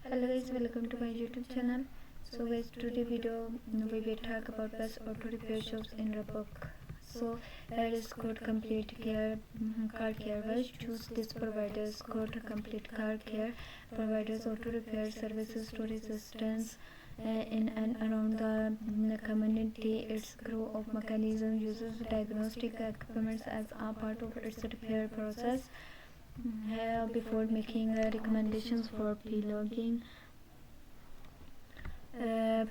Hello guys, welcome to my YouTube channel. So guys, today video we will talk about best auto repair shops in lubbock. So here is code complete care car care. Why choose this providers? Code complete car care providers auto repair services to resistance in and around the community. Its group of mechanism uses diagnostic equipment as a part of its repair process. Before making recommendations for prolonging the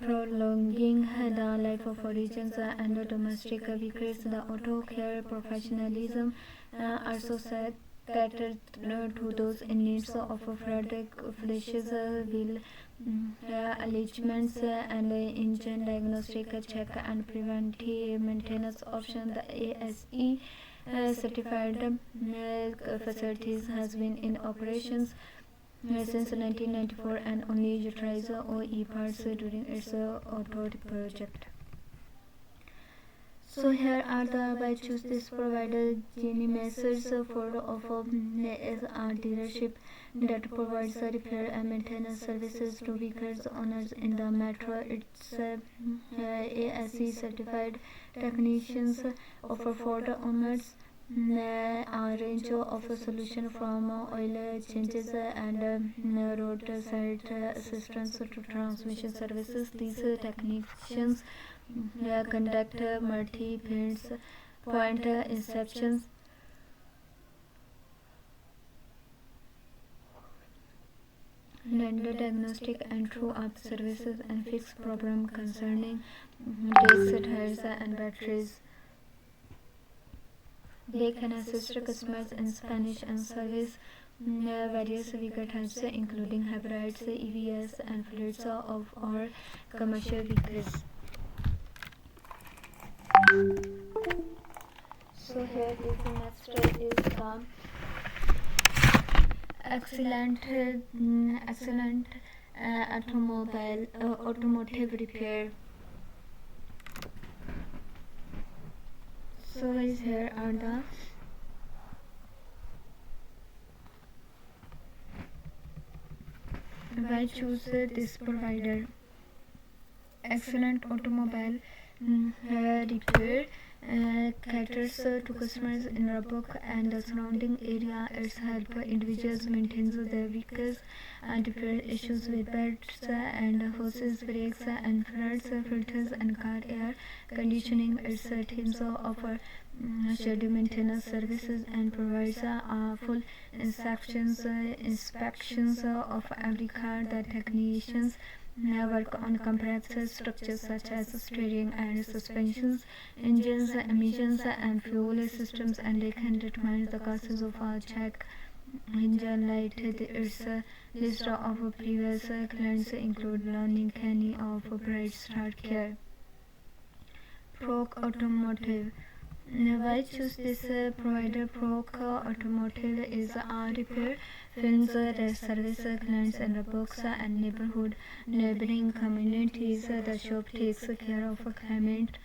life of origins and domestic vehicles, the auto care professionalism also catered to those in need of flooded flashes, wheel alignments, and engine diagnostic check and preventive maintenance option. The ASE certified facilities has been in operations since 1994 and only utilized OE parts during its auto project. So here are the by choose this provider. Genie Messers Ford is a dealership that provides repair and maintenance services to vehicles owners in the metro. Its ASE certified technicians offer Ford owners a range of solutions from oil changes and roadside assistance to transmission services. These technicians conduct multi-point inspections, render diagnostic and true-up services, and fix problems concerning disc tires and batteries. They can assist customers in Spanish and service various vehicle types including hybrids, EVs, and fleets of or commercial vehicles. So here is the next is the excellent automotive repair. So is here are the why choose this provider. Excellent automobile repair caters to customers in lubbock and the surrounding area. It's help individuals maintain their vehicles and repair issues with belts and hoses, brakes and floods, filters and car air conditioning. Its teams offer scheduled maintenance services and provides full inspections of every car. The technicians work on complex structures such as steering and suspensions, engines, emissions, and fuel systems, and they can determine the causes of a check engine light. Its list of previous clients include Learning Kenny of Bright Start Care. Proc Automotive. Why choose this provider? Proc Automotive is a repair firms that service clients in lubbock and neighboring communities. The shop takes care of climate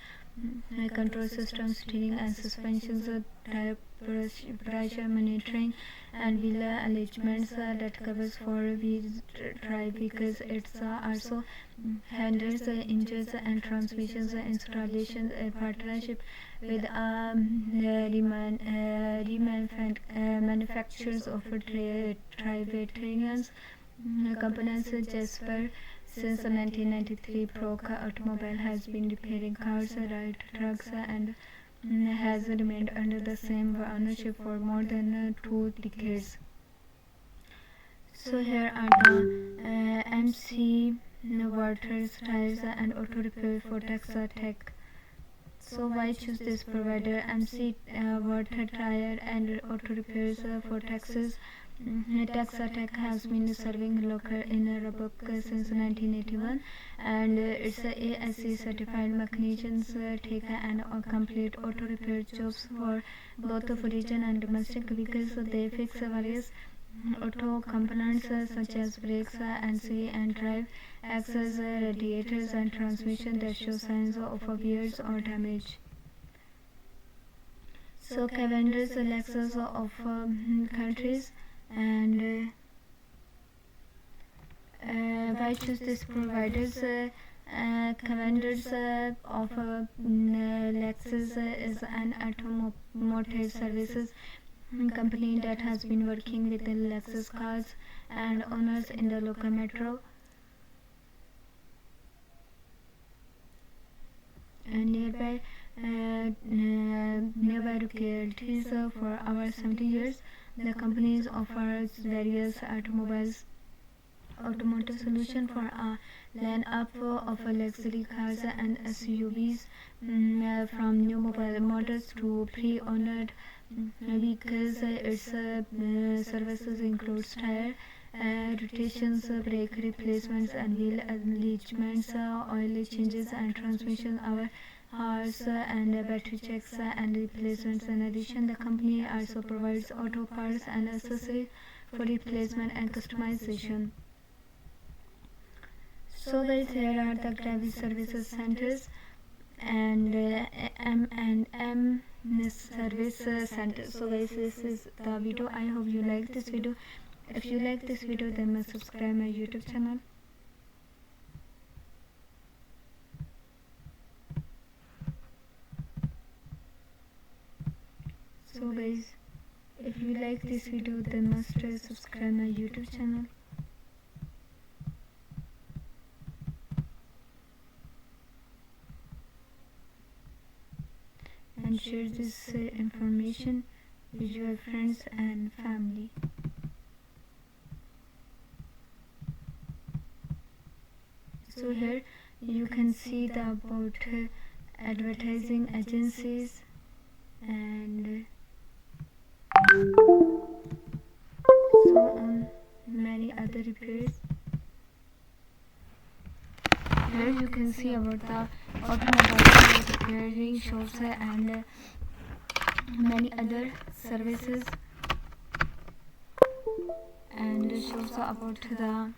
control systems, steering and suspensions, tire pressure monitoring, and wheel alignments that covers four-wheel drive vehicles. It also handles engines and transmissions installations in partnership with manufacturers of drivetrains components. Jasper. Since 1993, Proc Automobile has been repairing cars, light trucks, and has remained under the same ownership for more than 2 decades. So here are the MC Waters tires and auto repair for Texas Tech. So why choose this provider? MC Water Tire and Auto Repairs for Texas. Texas Tech has been serving local in lubbock since 1981, and its ASE certified mechanicians take and complete auto repair jobs for both foreign and domestic vehicles. They fix various auto components such as brakes and and drive axles, radiators, and transmission that show signs of wears or damage. So Cavender's Lexus of countries and I choose this providers. Commanders of Lexus is an automotive services company that has been working with the Lexus cars and owners in the local metro and nearby localities for over 70 years. The company offers various automotive solution for a lineup of luxury cars and SUVs, from new mobile models to pre-owned vehicles. Its services includes tire rotations, brake replacements, and wheel alignments, oil changes, and transmission hours, and battery checks and replacements. In addition, the company also provides auto parts and accessories for replacement and customization. So guys, here are the Gravis services centers and M&M service center. So guys, this is the video. I hope you like this video. If you like this video, then must subscribe my YouTube channel. So guys, if you like this video, then must subscribe my YouTube channel. And share this information with your friends and family. So here you can see the about advertising agencies and so on many other repairs. Here you can see about the automobile repairing shops and many other services, and shows about the